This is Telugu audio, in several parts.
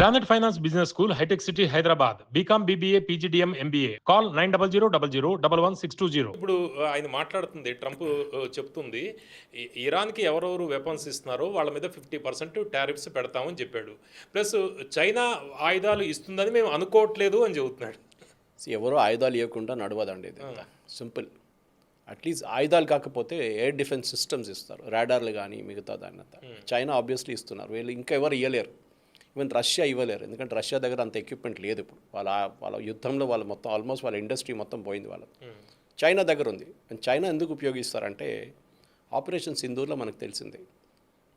Planet Finance Business School, High-Tech City, Hyderabad. BCom, BBA, PGDM, MBA. Call 900 ఇప్పుడు ఆయన మాట్లాడుతుంది ట్రంప్ చెప్తుంది ఇరాన్కి ఎవరెవరు వెపన్స్ ఇస్తున్నారో వాళ్ళ మీద 50% టారిఫ్స్ పెడతామని చెప్పాడు. ప్లస్ చైనా ఆయుధాలు ఇస్తుందని మేము అనుకోవట్లేదు అని చెబుతున్నాడు. ఎవరో ఆయుధాలు ఇవ్వకుండా నడవదండి, ఇది సింపుల్. అట్లీస్ట్ ఆయుధాలు కాకపోతే ఎయిర్ డిఫెన్స్ సిస్టమ్స్ ఇస్తారు, రాడార్లు కానీ మిగతా దాన్ని. చైనా ఆబ్వియస్లీ ఇస్తున్నారు, వీళ్ళు ఇంకా ఎవరు ఇవ్వలేరు. ఈవెన్ రష్యా ఇవ్వలేరు, ఎందుకంటే రష్యా దగ్గర అంత ఎక్విప్మెంట్ లేదు. ఇప్పుడు వాళ్ళ యుద్ధంలో వాళ్ళు మొత్తం ఆల్మోస్ట్ వాళ్ళ ఇండస్ట్రీ మొత్తం పోయింది వాళ్ళ. చైనా దగ్గర ఉంది. అండ్ చైనా ఎందుకు ఉపయోగిస్తారంటే ఆపరేషన్ సింధూర్లో మనకు తెలిసింది,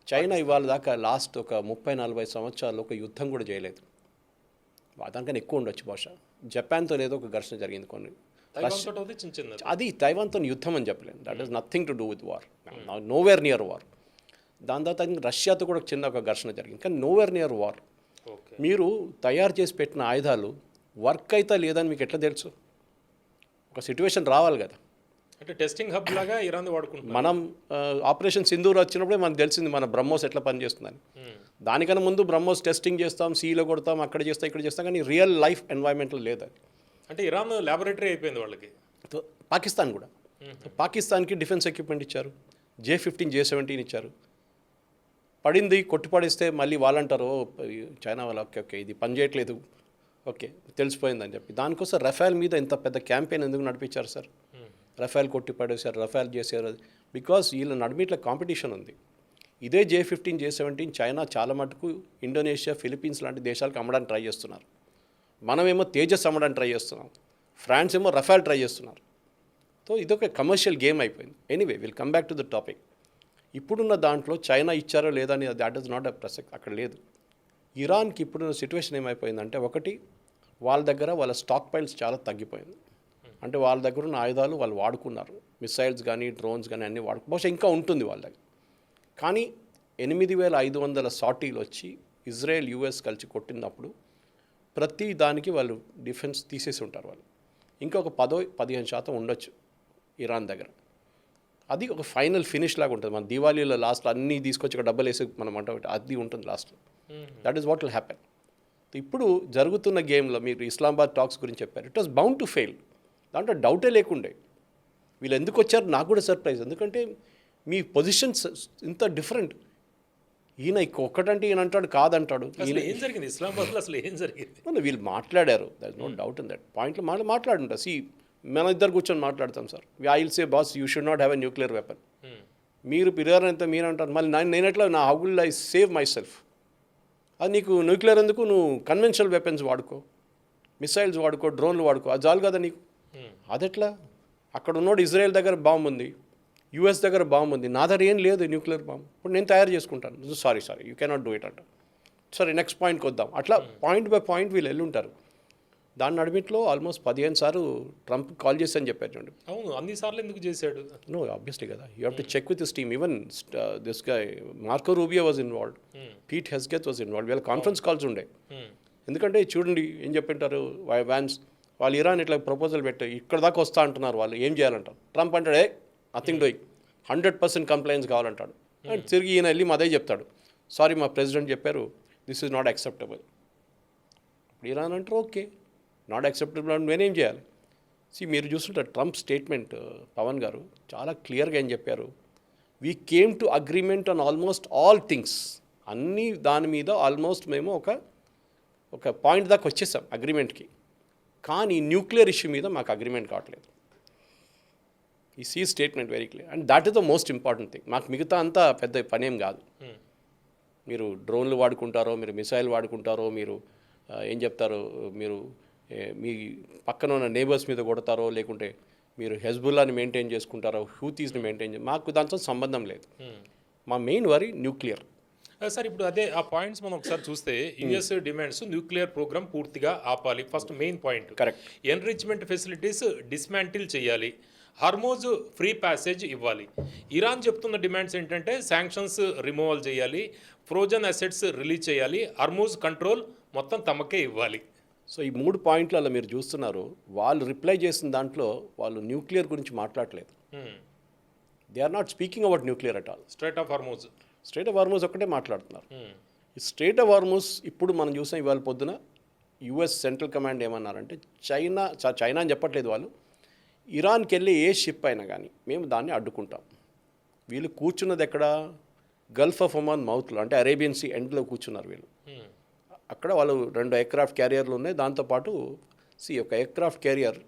చైనా ఇవాళ దాకా లాస్ట్ ఒక 30-40 సంవత్సరాల్లో ఒక యుద్ధం కూడా చేయలేదు. దానికన్నా ఎక్కువ ఉండొచ్చు బహుశా. జపాన్తో ఏదో ఒక ఘర్షణ జరిగింది కొన్ని, అది తైవాన్తో యుద్ధం అని చెప్పలేను. That is nothing to do with war, nowhere near war. దాని తర్వాత రష్యాతో కూడా చిన్న ఒక ఘర్షణ జరిగింది, కానీ నోవేర్ నియర్ వార్. మీరు తయారు చేసి పెట్టిన ఆయుధాలు వర్క్ అయితే లేదని మీకు ఎట్లా తెలుసు? ఒక సిచ్యువేషన్ రావాలి కదా. అంటే టెస్టింగ్ హబ్ లాగా ఇరాన్ వాడుకుంటున్నాం మనం. ఆపరేషన్ సింధూర్ వచ్చినప్పుడే మనకు తెలిసింది మన బ్రహ్మోస్ ఎట్లా పనిచేస్తుందని. దానికన్నా ముందు బ్రహ్మోస్ టెస్టింగ్ చేస్తాం, సీలో కొడతాం, అక్కడ చేస్తాం, ఇక్కడ చేస్తాం, కానీ రియల్ లైఫ్ ఎన్వైరన్మెంట్లో లేదు అది. అంటే ఇరాన్ ల్యాబొరేటరీ అయిపోయింది వాళ్ళకి. పాకిస్తాన్ కూడా, పాకిస్తాన్కి డిఫెన్స్ ఎక్విప్మెంట్ ఇచ్చారు, J-15 J-17 ఇచ్చారు. పడింది కొట్టిపడేస్తే మళ్ళీ వాళ్ళంటారు చైనా వాళ్ళు ఓకే ఇది పని చేయట్లేదు, ఓకే తెలిసిపోయిందని చెప్పి. దానికోసం రఫేల్ మీద ఇంత పెద్ద క్యాంపెయిన్ ఎందుకు నడిపించారు సార్? రఫేల్ కొట్టిపడేశారు, రఫేల్ చేశారు, బికాస్ వీళ్ళ నడిమిట్ల కాంపిటీషన్ ఉంది. ఇదే J-15 J-17 చైనా చాలా మటుకు ఇండోనేషియా, ఫిలిప్పీన్స్ లాంటి దేశాలకు అమ్మడానికి ట్రై చేస్తున్నారు. మనమేమో తేజస్ అమ్మడానికి ట్రై చేస్తున్నాం, ఫ్రాన్స్ ఏమో రఫేల్ ట్రై చేస్తున్నారు. సో ఇదొక కమర్షియల్ గేమ్ అయిపోయింది. Anyway will come back to the topic. ఇప్పుడున్న దాంట్లో చైనా ఇచ్చారో లేదా అని దాట్ ఈస్ నాట్ ఎ ప్రసక్తి, అక్కడ లేదు. ఇరాన్కి ఇప్పుడున్న సిచ్యువేషన్ ఏమైపోయిందంటే, ఒకటి వాళ్ళ దగ్గర వాళ్ళ స్టాక్ పైల్స్ చాలా తగ్గిపోయింది. అంటే వాళ్ళ దగ్గర ఉన్న ఆయుధాలు వాళ్ళు వాడుకున్నారు, మిసైల్స్ కానీ డ్రోన్స్ కానీ అన్నీ బహుశా ఇంకా ఉంటుంది వాళ్ళ దగ్గర. కానీ 8500 సాటీలు వచ్చి ఇజ్రాయెల్ US కలిసి కొట్టినప్పుడు ప్రతి దానికి వాళ్ళు డిఫెన్స్ తీసేసి ఉంటారు వాళ్ళు. ఇంకా ఒక 10-15% ఉండొచ్చు ఇరాన్ దగ్గర. అది ఒక ఫైనల్ ఫినిష్ లాగా ఉంటుంది. మన దివాళీలో లాస్ట్లో అన్నీ తీసుకొచ్చి ఒక డబ్బులు వేసి మనం అంట అది ఉంటుంది లాస్ట్లో. That is what will happen. ఇప్పుడు జరుగుతున్న గేమ్లో మీరు ఇస్లామాబాద్ టాక్స్ గురించి చెప్పారు, it was bound to fail, దాంట్లో డౌటే లేకుండే. వీళ్ళు ఎందుకు వచ్చారు నాకు కూడా సర్ప్రైజ్, ఎందుకంటే మీ పొజిషన్స్ ఇంత డిఫరెంట్. ఈయన ఒక్కటంటే ఈయన అంటాడు కాదంటాడు. ఏం జరిగింది ఇస్లామాబాద్లో, అసలు ఏం జరిగింది? వీళ్ళు మాట్లాడారు, that is no doubt in that పాయింట్లో. మాట్లాడుంటారు. మన ఇద్దరు కూర్చొని మాట్లాడతాం sir, I will say boss you should not have a nuclear weapon. మీరు పిల్లలంతా మీరు అంటారు, మళ్ళీ నేను ఎట్లా how will I save myself? అది నీకు న్యూక్లియర్ ఎందుకు, నువ్వు కన్వెన్షనల్ వెపన్స్ వాడుకో, మిసైల్స్ వాడుకో, డ్రోన్లు వాడుకో, అది చాలు కదా నీకు. అదెట్లా? అక్కడ ఉన్నోడు ఇజ్రాయెల్ దగ్గర బాంబు ఉంది, US దగ్గర బాంబు ఉంది, నా దగ్గర ఏం లేదు న్యూక్లియర్ బాంబు, ఇప్పుడు నేను తయారు చేసుకుంటాను. Sorry you cannot do it అంట. సరే నెక్స్ట్ పాయింట్కి వద్దాం. అట్లా పాయింట్ బై పాయింట్ వీళ్ళు వెళ్ళుంటారు. దాని నడిమిట్లో ఆల్మోస్ట్ 15 సార్లు ట్రంప్ కాల్ చేసి అని చెప్పారు చూడండి. అవును, అన్నిసార్లు ఎందుకు చేశాడు? నో ఆబ్వియస్లీ కదా, you have to check with this team. Even this guy Marco Rubio was involved, Pete హెస్గెత్ వాజ్ ఇన్వాల్వ్డ్. వీళ్ళ కాన్ఫరెన్స్ కాల్స్ ఉండే. ఎందుకంటే చూడండి ఏం చెప్పింటారు, వ్యాన్స్ వాళ్ళు ఇరాన్ ఇట్లా ప్రపోజల్ పెట్టారు, ఇక్కడ దాకా వస్తా అంటున్నారు, వాళ్ళు ఏం చేయాలంటారు. ట్రంప్ అంటాడు నథింగ్ డూయింగ్, 100% కంప్లైంట్స్ కావాలంటాడు. అండ్ తిరిగి ఈయన వెళ్ళి అదే చెప్తాడు, సారీ మా ప్రెసిడెంట్ చెప్పారు, this is not acceptable. Iran అంటారు ఓకే నాట్ యాక్సెప్టబుల్ అని నేనేం చేయాలి? మీరు చూస్తుంటారు ట్రంప్ స్టేట్మెంట్, పవన్ గారు చాలా క్లియర్గా ఏం చెప్పారు, we came to agreement on almost all things. అన్నీ దాని మీద ఆల్మోస్ట్ మేము ఒక పాయింట్ దాకా వచ్చేసాం అగ్రిమెంట్కి, కానీ న్యూక్లియర్ ఇష్యూ మీద మాకు అగ్రిమెంట్ కావట్లేదు. ఈ statement very clear, and that is the most important thing. మాకు మిగతా అంతా పెద్ద పనేం కాదు. మీరు డ్రోన్లు వాడుకుంటారో, మీరు మిసైల్ వాడుకుంటారో, మీరు ఏం చెప్తారో, మీరు మీ పక్కన ఉన్న నేబర్స్ మీద కొడతారో, లేకుంటే మీరు హెజ్బుల్లాని మెయింటైన్ చేసుకుంటారో, హూతీస్ని మెయింటైన్ మాకు దాంతో సంబంధం లేదు. మా మెయిన్ వరీ న్యూక్లియర్. సార్ ఇప్పుడు అదే ఆ పాయింట్స్ మనం ఒకసారి చూస్తే, US డిమాండ్స్ న్యూక్లియర్ ప్రోగ్రామ్ పూర్తిగా ఆపాలి, first main point. Correct. Enrichment facilities dismantle చేయాలి, హార్మోజ్ ఫ్రీ ప్యాసేజ్ ఇవ్వాలి. ఇరాన్ చెప్తున్న డిమాండ్స్ ఏంటంటే శాంక్షన్స్ రిమూవల్ చేయాలి, ఫ్రోజన్ అసెట్స్ రిలీజ్ చేయాలి, హార్మోజ్ కంట్రోల్ మొత్తం తమకే ఇవ్వాలి. సో ఈ 3 పాయింట్లలో మీరు చూస్తున్నారు, వాళ్ళు రిప్లై చేసిన దాంట్లో వాళ్ళు న్యూక్లియర్ గురించి మాట్లాడలేదు. They are not speaking about nuclear at all. Strait of Hormuz ఒక్కటే మాట్లాడుతున్నారు. ఈ స్ట్రేట్ ఆఫ్ హార్మూజ్ ఇప్పుడు మనం చూసాం ఇవాళ పొద్దున యుఎస్ సెంట్రల్ కమాండ్ ఏమన్నారంటే చైనా అని చెప్పట్లేదు వాళ్ళు, ఇరాన్కి వెళ్ళే ఏ షిప్ అయినా కానీ మేము దాన్ని అడ్డుకుంటాం. వీళ్ళు కూర్చున్నది ఎక్కడ, గల్ఫ్ ఆఫ్ ఒమాన్ మౌత్లో, అంటే అరేబియన్ సీ ఎండ్లో కూర్చున్నారు వీళ్ళు. అక్కడ వాళ్ళు 2 ఎయిర్క్రాఫ్ట్ క్యారియర్లు ఉన్నాయి. దాంతోపాటు ఒక ఎయిర్క్రాఫ్ట్ క్యారియర్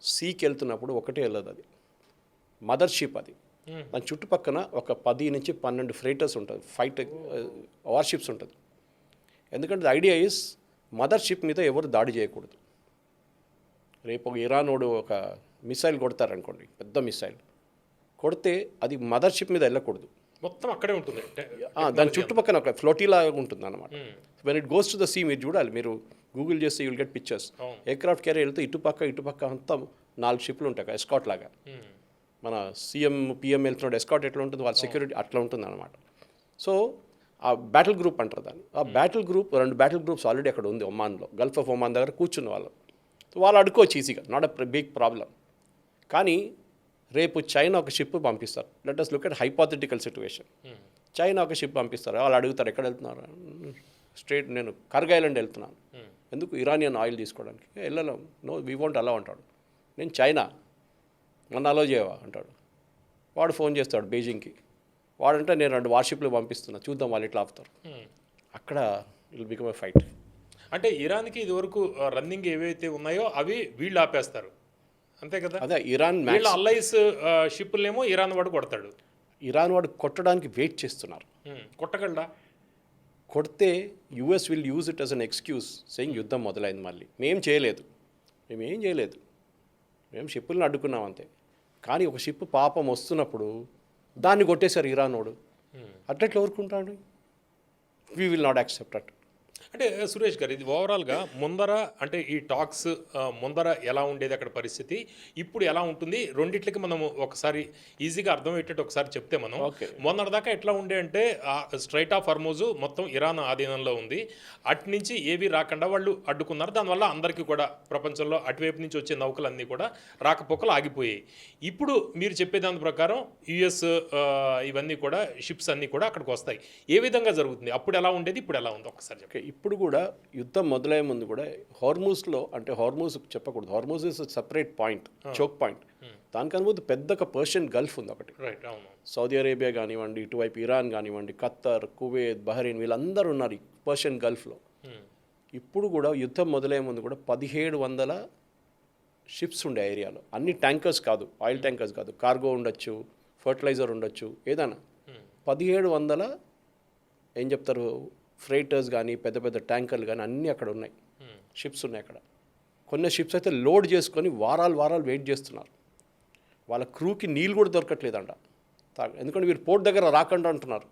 సీకి వెళ్తున్నప్పుడు ఒకటే వెళ్ళదు, అది మదర్ షిప్. అది దాని చుట్టుపక్కన ఒక 10 నుంచి 12 ఫ్రైటర్స్ ఉంటుంది, వార్షిప్స్ ఉంటుంది. ఎందుకంటే ఐడియా ఈస్ మదర్ షిప్ మీద ఎవరు దాడి చేయకూడదు. రేపు ఒక ఇరానోడు ఒక మిసైల్ కొడతారనుకోండి, పెద్ద మిసైల్ కొడితే అది మదర్ షిప్ మీద వెళ్ళకూడదు, మొత్తం అక్కడే ఉంటుంది. దాని చుట్టుపక్కన ఒక ఫ్లోటీలా ఉంటుంది అన్నమాట. When it goes to the sea మీరు చూడాలి, మీరు గూగుల్ చేస్తే you'll get pictures. Aircraft carrier వెళ్తే ఇటుపక్క అంతా 4 షిప్లు ఉంటాయి ఎస్కాట్ లాగా. మన సీఎం పిఎం వెళ్తున్నాడు, ఎస్కాట్ ఎట్లా ఉంటుంది, వాళ్ళ సెక్యూరిటీ అట్లా ఉంటుంది అనమాట. సో ఆ బ్యాటిల్ గ్రూప్ అంటారు దాన్ని. ఆ battle group 2 battle groups already అక్కడ ఉంది ఒమాన్లో, గల్ఫ్ ఆఫ్ ఒమాన్ దగ్గర కూర్చున్న వాళ్ళు అడుకోవచ్చు ఈజీగా, నాట్ అ బిగ్ ప్రాబ్లం. కానీ రేపు చైనా ఒక షిప్ పంపిస్తారు. Let us look at hypothetical situation. China ఒక షిప్ పంపిస్తారు, వాళ్ళు అడుగుతారు ఎక్కడ వెళ్తున్నారు, స్ట్రేట్ నేను కర్గ్ ఐలాండ్ వెళ్తున్నాను. ఎందుకు, ఇరానియన్ ఆయిల్ తీసుకోవడానికి. వెళ్ళలేం, నో వీ వోంట్ అలౌ అంటాడు. నేను చైనా, నన్ను అలౌ చేయవా అంటాడు. వాడు ఫోన్ చేస్తాడు బీజింగ్కి, వాడంటే నేను 2 వార్షిప్లు పంపిస్తున్నా, చూద్దాం వాళ్ళు ఎట్లా ఆపుతారు. అక్కడ విల్ బికమ్ ఎ ఫైట్. అంటే ఇరాన్కి ఇదివరకు రన్నింగ్ ఏవైతే ఉన్నాయో అవి వీళ్ళు ఆపేస్తారు, అంతే కదా. అదే ఇరాన్ వీళ్ళ అల్లైస్ షిప్పులేమో ఇరాన్ వాడు కొడతాడు. ఇరాన్ వాడు కొట్టడానికి వెయిట్ చేస్తున్నారు. కొట్టగలడా? కొడితే US will use it as an excuse saying యుద్ధం మొదలైంది మళ్ళీ. మేమేం చేయలేదు, మేము షిప్పులను అడ్డుకున్నాం అంతే. కానీ ఒక షిప్ పాపం వస్తున్నప్పుడు దాన్ని కొట్టేశారు ఇరానోడు, అట్లెట్లా ఊరుకుంటాడు. We will not accept it. అంటే సురేష్ గారు, ఇది ఓవరాల్గా ముందర అంటే ఈ టాక్స్ ముందర ఎలా ఉండేది అక్కడ పరిస్థితి, ఇప్పుడు ఎలా ఉంటుంది, రెండిట్లకి మనం ఒకసారి ఈజీగా అర్థమయ్యేటట్టు ఒకసారి చెప్తే మనం. మొన్నటిదాకా ఎట్లా ఉండే అంటే స్ట్రైట్ ఆఫ్ హార్మూజ్ మొత్తం ఇరాన్ ఆధీనంలో ఉంది, అటు నుంచి ఏవి రాకుండా వాళ్ళు అడ్డుకున్నారు. దానివల్ల అందరికీ కూడా ప్రపంచంలో అటువైపు నుంచి వచ్చే నౌకలన్నీ కూడా రాకపోకలు ఆగిపోయాయి. ఇప్పుడు మీరు చెప్పేదాని ప్రకారం యుఎస్ ఇవన్నీ కూడా షిప్స్ అన్నీ కూడా అక్కడికి వస్తాయి. ఏ విధంగా జరుగుతుంది, అప్పుడు ఎలా ఉండేది, ఇప్పుడు ఎలా ఉంది ఒకసారి చెప్పండి. ఇప్పుడు కూడా యుద్ధం మొదలయ్యే ముందు కూడా హార్మూజ్లో, అంటే హార్మూజ్ చెప్పకూడదు, Hormuz is separate point, choke point. దానికన్నా ముందు పెద్ద పర్షియన్ గల్ఫ్ ఉంది ఒకటి. సౌదీ అరేబియా కానివ్వండి, ఇటువైపు ఇరాన్ కానివ్వండి, ఖత్తర్, కువైత్, బహ్రెయిన్, వీళ్ళందరూ ఉన్నారు ఈ పర్షియన్ గల్ఫ్లో. ఇప్పుడు కూడా యుద్ధం మొదలయ్యే ముందు కూడా 1700 షిప్స్ ఉండే ఏరియాలో. అన్ని ట్యాంకర్స్ కాదు, ఆయిల్ ట్యాంకర్స్ కాదు, కార్గో ఉండొచ్చు, ఫర్టిలైజర్ ఉండొచ్చు, ఏదైనా. 1700 ఏం చెప్తారు, ఫ్రైటర్స్ కానీ పెద్ద ట్యాంకర్లు కానీ అన్నీ అక్కడ ఉన్నాయి, షిప్స్ ఉన్నాయి అక్కడ. కొన్ని షిప్స్ అయితే లోడ్ చేసుకొని వారాలు వెయిట్ చేస్తున్నారు. వాళ్ళ క్రూకి నీళ్ళు కూడా దొరకట్లేదంట, ఎందుకంటే వీరు పోర్ట్ దగ్గర రాకుండా అంటున్నారు.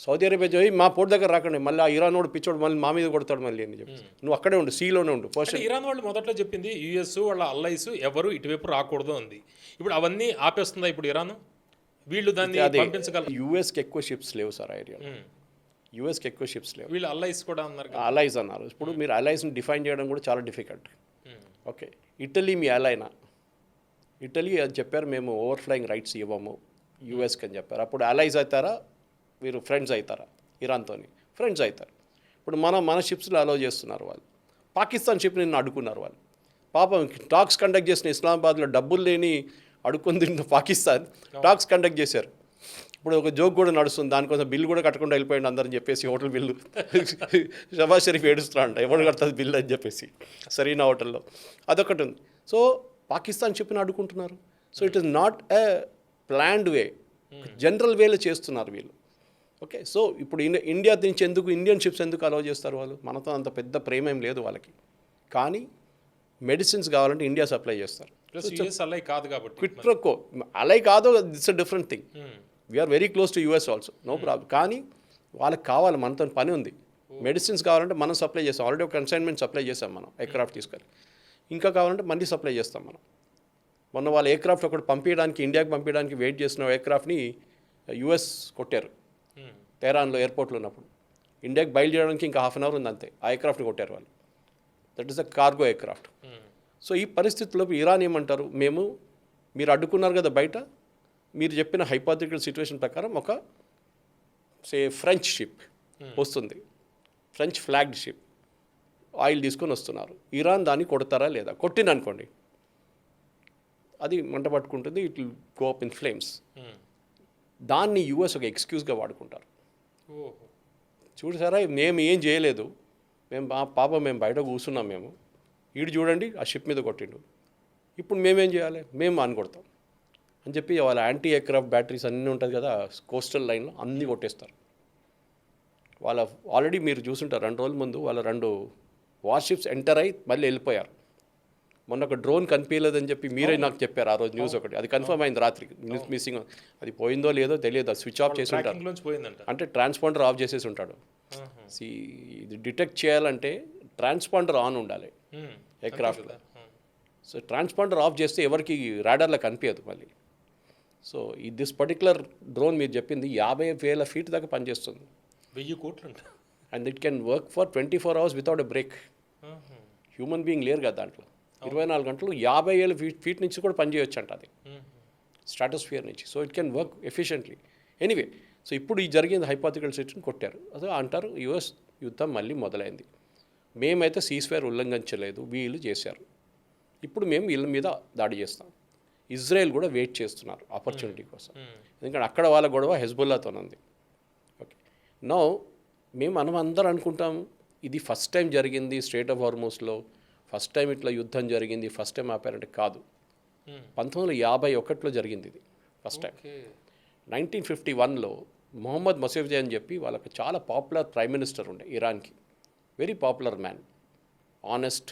సౌదీ అరేబియా మా పోర్ట్ దగ్గర రాకండి, మళ్ళీ ఆ ఇరాన్ వాడు పిచ్చోడు మళ్ళీ మా మీద కొడతాడు మళ్ళీ అని చెప్పి, నువ్వు అక్కడే ఉండు, సీలోనే ఉండు. ఫస్ట్ ఇరాన్ వాళ్ళు మొదట్లో చెప్పింది యుఎస్ వాళ్ళ అల్లైస్ ఎవరు ఇటువైపు రాకూడదు అంది. ఇప్పుడు అవన్నీ ఆపేస్తుందా ఇప్పుడు ఇరాన్? వీళ్ళు దాన్ని పంపించగలరు. యుఎస్కి ఎక్కువ షిప్స్ లేవు సార్ ఆ ఏరియాలో, యుఎస్కి ఎక్కువ షిప్స్ లేవు. వీళ్ళు అల్లైస్ కూడా అన్నారు, అలైస్ అన్నారు. ఇప్పుడు మీరు అలైస్ని డిఫైన్ చేయడం కూడా చాలా డిఫికల్ట్. ఓకే, ఇటలీ మీ అలైనా? ఇటలీ అని చెప్పారు మేము ఓవర్ఫ్లయింగ్ రైట్స్ ఇవ్వము యుఎస్కి అని చెప్పారు. అప్పుడు అలైస్ అవుతారా, మీరు ఫ్రెండ్స్ అవుతారా? ఇరాన్తో ఫ్రెండ్స్ అవుతారు. ఇప్పుడు మన షిప్స్లో అలౌ చేస్తున్నారు వాళ్ళు. పాకిస్తాన్ షిప్ నిన్ను అడ్డుకున్నారు వాళ్ళు. పాపం టాక్స్ కండక్ట్ చేసిన ఇస్లామాబాద్లో డబ్బులు లేని అడుక్కొని తిన్న పాకిస్తాన్ టాక్స్ కండక్ట్ చేశారు. ఇప్పుడు ఒక జోక్ కూడా నడుస్తుంది, దానికోసం బిల్లు కూడా కట్టకుండా వెళ్ళిపోయింది అందరని చెప్పేసి, హోటల్ బిల్లు. షబాజ్ షరీఫ్ ఏడుస్తున్నాడు, ఎవడు కడుతుంది బిల్లు అని చెప్పేసి సరీనా హోటల్లో. అదొకటి ఉంది. సో పాకిస్తాన్ షిప్ని అడ్డుకుంటున్నారు. So it is not a planned way, general వేలో చేస్తున్నారు వీళ్ళు. ఓకే, సో ఇప్పుడు ఇండియా నుంచి ఇండియన్ షిప్స్ ఎందుకు అలౌ చేస్తారు వాళ్ళు? మనతో అంత పెద్ద ప్రేమ ఏం లేదు వాళ్ళకి. కానీ మెడిసిన్స్ కావాలంటే ఇండియా సప్లై చేస్తారు. కాదు కాబట్టి క్విట్ ప్రొకో అలై కాదు, it's a different thing. We're very close to US also, no problem. కానీ వాళ్ళకి కావాలి, మనతో పని ఉంది. మెడిసిన్స్ కావాలంటే మనం సప్లై చేస్తాం, ఆల్రెడీ ఒక కన్సైన్మెంట్ సప్లై చేస్తాం మనం ఎయిర్క్రాఫ్ట్ తీసుకొని. ఇంకా కావాలంటే మళ్ళీ సప్లై చేస్తాం మనం. మొన్న వాళ్ళ ఎయిర్క్రాఫ్ట్ ఒకటి పంపించడానికి, ఇండియాకి పంపించడానికి వెయిట్ చేసిన ఎయిర్క్రాఫ్ట్ని యుఎస్ కొట్టారు తెహరాన్లో ఎయిర్పోర్ట్లో ఉన్నప్పుడు. ఇండియాకి బయలుదేరడానికి ఇంకా హాఫ్ అన్ అవర్ ఉంది అంతే, ఆ ఎయిర్క్రాఫ్ట్ని కొట్టారు వాళ్ళు. That is a cargo aircraft. So ఈ పరిస్థితుల్లో ఇరాన్ ఏమంటారు, మీరు అడ్డుకున్నారు కదా బయట, మీరు చెప్పిన హైపోథెటికల్ సిచ్యువేషన్ ప్రకారం ఒక ఫ్రెంచ్ షిప్ వస్తుంది, ఫ్రెంచ్ ఫ్లాగ్డ్ షిప్ ఆయిల్ తీసుకొని వస్తున్నారు. ఇరాన్ దాన్ని కొడతారా లేదా? కొట్టిందనుకోండి అది మంట పట్టుకుంటుంది, it will go up in flames. దాన్ని యూఎస్ ఒక ఎక్స్క్యూజ్గా వాడుకుంటారు. చూసారా, మేము ఏం చేయలేదు, మేము పాపం మేము బయట కూర్చున్నాం, మేము ఈడు చూడండి ఆ షిప్ మీద కొట్టిండు, ఇప్పుడు మేమేం చేయాలి, మేము అని కొడతాం అని చెప్పి వాళ్ళ యాంటీ ఎయిర్క్రాఫ్ట్ బ్యాటరీస్ అన్నీ ఉంటుంది కదా కోస్టల్ లైన్లో, అన్నీ కొట్టేస్తారు. వాళ్ళ ఆల్రెడీ మీరు చూసుంటారు 2 రోజుల ముందు వాళ్ళ 2 వార్షిప్స్ ఎంటర్ అయ్యి మళ్ళీ వెళ్ళిపోయారు. మొన్న ఒక డ్రోన్ కనిపించలేదని చెప్పి మీరే నాకు చెప్పారు ఆ రోజు న్యూస్ ఒకటి, అది కన్ఫర్మ్ అయింది రాత్రి, న్యూస్ మిస్సింగ్, అది పోయిందో లేదో తెలియదు, అది స్విచ్ ఆఫ్ చేసి ఉంటారు, అంటే ట్రాన్స్పాండర్ ఆఫ్ చేసేసి ఉంటాడు. ఇది డిటెక్ట్ చేయాలంటే ట్రాన్స్పాండర్ ఆన్ ఉండాలి ఎయిర్క్రాఫ్ట్లో. సో ట్రాన్స్పాండర్ ఆఫ్ చేస్తే ఎవరికి రాడార్లో కనిపించదు మళ్ళీ. సో ఈ దిస్ పర్టికులర్ డ్రోన్ మీరు చెప్పింది 50,000 ఫీట్ దాకా పనిచేస్తుంది, 1000 కోట్లు అంట, and it can work for 24 hours without a break. Human being లేరు కదా దాంట్లో, 24 గంటలు 50,000 ఫీట్ నుంచి కూడా పనిచేయొచ్చు అంట అది, స్ట్రాటోస్ఫియర్ నుంచి. So it can work efficiently. Anyway, so ఇప్పుడు ఈ జరిగింది హైపోథిటికల్ సిచ్యువేషన్ కొట్టారు, అదే అంటారు యుఎస్ యుద్ధం మళ్ళీ మొదలైంది, మేమైతే సీజ్ఫైర్ ఉల్లంఘించలేదు, వీళ్ళు చేశారు, ఇప్పుడు మేము వీళ్ళ మీద దాడి చేస్తాం. ఇజ్రాయెల్ కూడా వెయిట్ చేస్తున్నారు ఆపర్చునిటీ కోసం, ఎందుకంటే అక్కడ వాళ్ళ గొడవ హెజ్బుల్లాతో ఉంది. ఓకే, నో మేము అందరం అనుకుంటాం ఇది ఫస్ట్ టైం జరిగింది స్ట్రేట్ ఆఫ్ హార్మోస్లో, ఫస్ట్ టైం ఇట్లా యుద్ధం జరిగింది, ఫస్ట్ టైం ఆపారంటే కాదు. 1951లో జరిగింది ఇది ఫస్ట్ టైం. 1951లో మొహమ్మద్ మొసఫ్జై అని చెప్పి వాళ్ళకి చాలా పాపులర్ ప్రైమ్ మినిస్టర్ ఉండే ఇరాన్కి, very popular man, honest,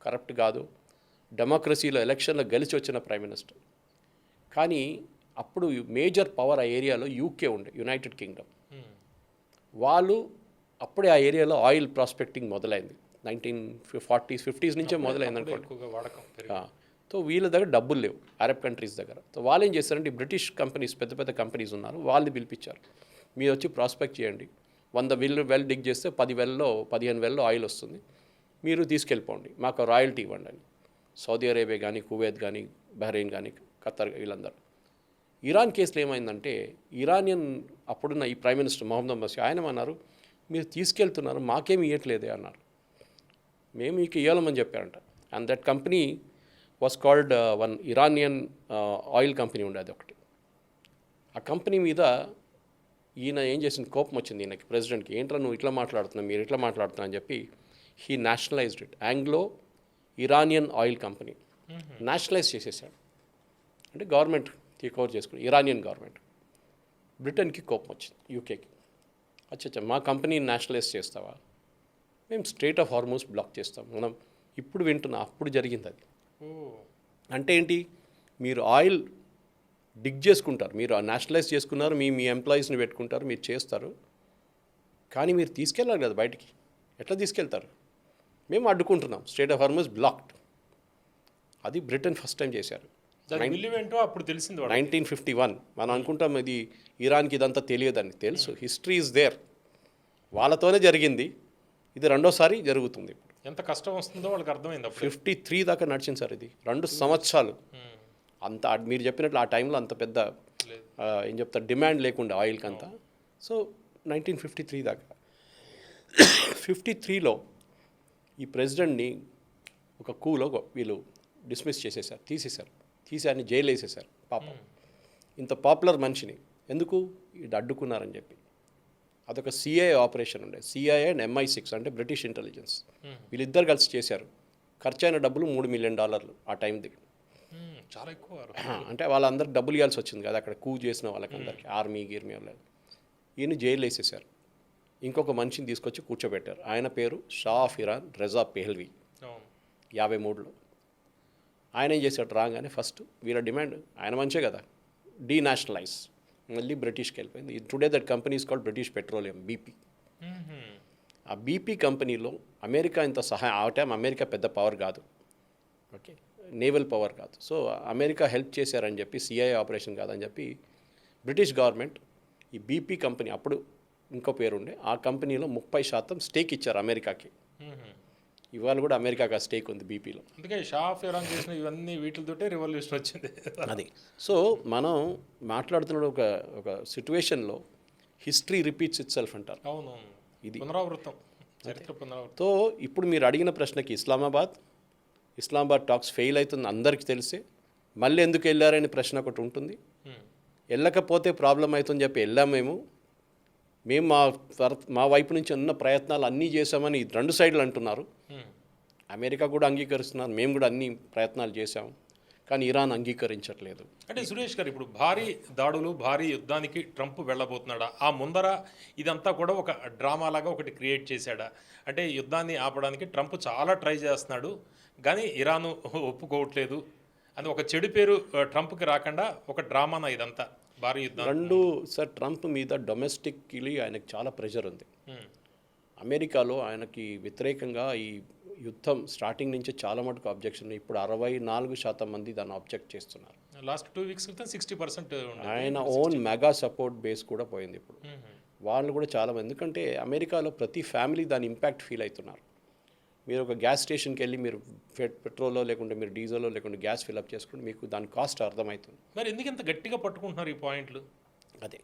corrupt కాదు, డెమోక్రసీలో ఎలక్షన్లో గెలిచి వచ్చిన ప్రైమ్ మినిస్టర్. కానీ అప్పుడు మేజర్ పవర్ ఆ ఏరియాలో యూకే ఉండే, యునైటెడ్ కింగ్డమ్. వాళ్ళు అప్పుడే ఆ ఏరియాలో ఆయిల్ ప్రాస్పెక్టింగ్ మొదలైంది, 1940s 50s నుంచే మొదలైంది అనుకోండి. సో వీళ్ళ దగ్గర డబ్బులు లేవు అరబ్ కంట్రీస్ దగ్గర. సో వాళ్ళు ఏం చేస్తారంటే బ్రిటిష్ కంపెనీస్, పెద్ద పెద్ద కంపెనీస్ ఉన్నారు, వాళ్ళని పిలిపించారు, మీరు వచ్చి ప్రాస్పెక్ట్ చేయండి, 100 వెల్ డిగ్ చేస్తే 10 వెల్లో 15 వెల్లో ఆయిల్ వస్తుంది, మీరు తీసుకెళ్ళిపోండి, మాకు రాయల్టీ ఇవ్వండి అని. సౌదీ అరేబియా కానీ, కువైత్ కానీ, బహ్రెయిన్ కానీ, ఖత్తర్, వీళ్ళందరూ. ఇరాన్ కేసులో ఏమైందంటే ఇరానియన్ అప్పుడున్న ఈ ప్రైమ్ మినిస్టర్ మొహమ్మద్ మసీ ఆయన అన్నారు, మీరు తీసుకెళ్తున్నారు మాకేమి ఇవ్వట్లేదే అన్నారు. మేము మీకు ఇవ్వాలమని చెప్పారంట. And that company was called one Iranian oil company ఉండేది ఒకటి. ఆ కంపెనీ మీద ఈయన ఏం చేసింది, కోపం వచ్చింది ఈయనకి, ప్రెసిడెంట్కి, ఏంట్రా నువ్వు ఇట్లా మాట్లాడుతున్నావు, మీరు ఇట్లా మాట్లాడుతున్నా అని చెప్పి he nationalised it, Anglo Iranian oil company nationalise చేసేసాడు. అంటే గవర్నమెంట్ టేక్ ఓవర్ చేసుకుని, ఇరానియన్ గవర్నమెంట్. బ్రిటన్కి కోపం వచ్చింది, యూకేకి, అచ్చా మా కంపెనీని నేషనలైజ్ చేస్తావా, మేము స్ట్రేట్ ఆఫ్ హార్మోస్ బ్లాక్ చేస్తాం. మనం ఇప్పుడు వింటున్నా, అప్పుడు జరిగింది అది. అంటే ఏంటి, మీరు ఆయిల్ డిగ్ చేసుకుంటారు, మీరు నేషనలైజ్ చేసుకున్నారు, మీ ఎంప్లాయీస్ని పెట్టుకుంటారు, మీరు చేస్తారు, కానీ మీరు తీసుకెళ్ళాలి కదా బయటికి, ఎట్లా తీసుకెళ్తారు, మేము అడ్డుకుంటున్నాం, స్ట్రేట్ ఆఫ్ హార్మోస్ బ్లాక్డ్. అది బ్రిటన్ ఫస్ట్ టైం చేశారు, అప్పుడు తెలిసింది 1951. మనం అనుకుంటాం ఇది ఇరాన్కి ఇదంతా తెలియదని, తెలుసు, హిస్టరీ ఈజ్ దేర్, వాళ్ళతోనే జరిగింది, ఇది రెండోసారి జరుగుతుంది. ఎంత కష్టం వస్తుందో వాళ్ళకి అర్థమైంది. 53 దాకా నడిచింది సార్, ఇది 2 సంవత్సరాలు. అంత మీరు చెప్పినట్లు ఆ టైంలో అంత పెద్ద ఏం చెప్తారు డిమాండ్ లేకుండా ఆయిల్కి అంతా. సో 1953 దాకా. 53లో ఈ ప్రెసిడెంట్ని ఒక కూలో వీళ్ళు డిస్మిస్ చేసేసారు, తీసి ఆయన జైలు వేసేసారు. పాపం ఇంత పాపులర్ మనిషిని ఎందుకు ఇది అడ్డుకున్నారని చెప్పి. అదొక సిఐఏ ఆపరేషన్ ఉండే, సిఐఏ అండ్ MI6 అంటే బ్రిటిష్ ఇంటెలిజెన్స్, వీళ్ళిద్దరు కలిసి చేశారు. ఖర్చు అయిన డబ్బులు $3 మిలియన్ ఆ టైంది. చాలా ఎక్కువ. అంటే వాళ్ళందరికి డబ్బులు ఇవ్వాల్సి వచ్చింది కదా అక్కడ కూ చేసిన వాళ్ళకందరికీ, ఆర్మీ గిర్మీ వాళ్ళు. ఈయన జైలు వేసేసారు. ఇంకొక మనిషిని తీసుకొచ్చి కూర్చోబెట్టారు, ఆయన పేరు షా ఆఫ్ ఇరాన్ రెజా పెహ్లవీ. 53లో ఆయన ఏం చేశాడు, రాగానే ఫస్ట్ వీళ్ళ డిమాండ్, ఆయన మంచే కదా, డీనేషనలైజ్, మళ్ళీ బ్రిటిష్కి వెళ్ళిపోయింది. Today that company is called British petroleum, BP. ఆ BP కంపెనీలో అమెరికా ఇంత సహాయం, ఆ టైం అమెరికా పెద్ద పవర్ కాదు, ఓకే, నేవల్ పవర్ కాదు. సో అమెరికా హెల్ప్ చేశారని చెప్పి, సిఐఏ ఆపరేషన్ కాదని చెప్పి బ్రిటిష్ గవర్నమెంట్ ఈ BP కంపెనీ, అప్పుడు ఇంకో పేరు ఉండే, ఆ కంపెనీలో 30% స్టేక్ ఇచ్చారు అమెరికాకి. ఇవాళ కూడా అమెరికాకి ఆ స్టేక్ ఉంది BPలో. అందుకే షా ఆఫ్ ఇరాన్ చేసిన ఇవన్నీ వీటితోటే రివల్యూషన్ వచ్చింది అది. సో మనం మాట్లాడుతున్న ఒక సిచ్యువేషన్లో హిస్టరీ రిపీట్స్ ఇట్ సెల్ఫ్ అంటారు. అవును. ఇది పునరావృతం, చరిత్ర పునరావృతం. తో ఇప్పుడు మీరు అడిగిన ప్రశ్నకి ఇస్లామాబాద్ టాక్స్ ఫెయిల్ అవుతుంది అందరికీ తెలిసే. మళ్ళీ ఎందుకు వెళ్ళారని ప్రశ్న ఒకటి ఉంటుంది. వెళ్ళకపోతే ప్రాబ్లం అవుతుందని చెప్పి వెళ్ళాం మేము మా వైపు నుంచి ఉన్న ప్రయత్నాలు అన్నీ చేశామని 2 సైడ్లు అంటున్నారు. అమెరికా కూడా అంగీకరిస్తున్నారు, మేము కూడా అన్ని ప్రయత్నాలు చేశాం, కానీ ఇరాన్ అంగీకరించట్లేదు. అంటే సురేష్ గారు, ఇప్పుడు భారీ దాడులు, భారీ యుద్ధానికి ట్రంప్ వెళ్ళబోతున్నాడా? ఆ ముందర ఇదంతా కూడా ఒక డ్రామా లాగా ఒకటి క్రియేట్ చేశాడా? అంటే యుద్ధాన్ని ఆపడానికి ట్రంప్ చాలా ట్రై చేస్తున్నాడు, కానీ ఇరాన్ ఒప్పుకోవట్లేదు అని ఒక చెడు పేరు ట్రంప్కి రాకుండా ఒక డ్రామానా ఇదంతా భారీ యుద్ధం? సార్, ట్రంప్ మీద డొమెస్టిక్లీ ఆయనకు చాలా ప్రెషర్ ఉంది. అమెరికాలో ఆయనకి వ్యతిరేకంగా ఈ యుద్ధం స్టార్టింగ్ నుంచి చాలా మటుకు అబ్జెక్షన్. ఇప్పుడు 64% మంది దాన్ని అబ్జెక్ట్ చేస్తున్నారు. లాస్ట్ 2 వీక్స్ క్రితం 60% ఆయన ఓన్ మెగా సపోర్ట్ బేస్ కూడా పోయింది ఇప్పుడు. వాళ్ళు కూడా చాలామంది, ఎందుకంటే అమెరికాలో ప్రతి ఫ్యామిలీ దాని ఇంపాక్ట్ ఫీల్ అవుతున్నారు. మీరు ఒక గ్యాస్ స్టేషన్కి వెళ్ళి మీరు పెట్రోల్లో లేకుంటే మీరు డీజిల్లో లేకుంటే గ్యాస్ ఫిల్అప్ చేసుకుంటే మీకు దాని కాస్ట్ అర్థమవుతుంది. మరి ఎందుకు ఇంత గట్టిగా పట్టుకుంటున్నారు ఈ పాయింట్లు? అదే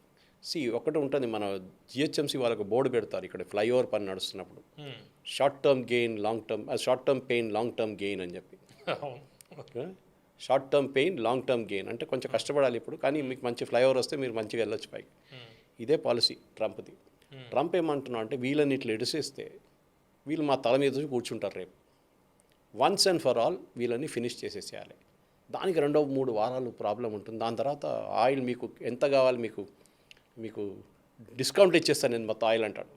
ఒకటి ఉంటుంది, మన జిహెచ్ఎంసీ వాళ్ళకు బోర్డు పెడతారు ఇక్కడ ఫ్లైఓవర్ పని నడుస్తున్నప్పుడు, short term pain long term gain అని చెప్పి. Short term pain long term gain అంటే కొంచెం కష్టపడాలి ఇప్పుడు, కానీ మీకు మంచి ఫ్లైఓవర్ వస్తే మీరు మంచిగా వెళ్ళొచ్చు పైకి. ఇదే పాలసీ ట్రంప్ది. ట్రంప్ ఏమంటున్నా అంటే వీళ్ళని ఇట్లా ఎడిసేస్తే వీళ్ళు మా తల మీద కూర్చుంటారు రేపు. వన్స్ అండ్ ఫర్ ఆల్ వీళ్ళని ఫినిష్ చేసేసేయాలి. దానికి 2-3 వారాలు ప్రాబ్లం ఉంటుంది. దాని తర్వాత ఆయిల్ మీకు ఎంత కావాలి, మీకు డిస్కౌంట్ ఇచ్చేస్తాను నేను మొత్తం ఆయిల్ అంటాడు.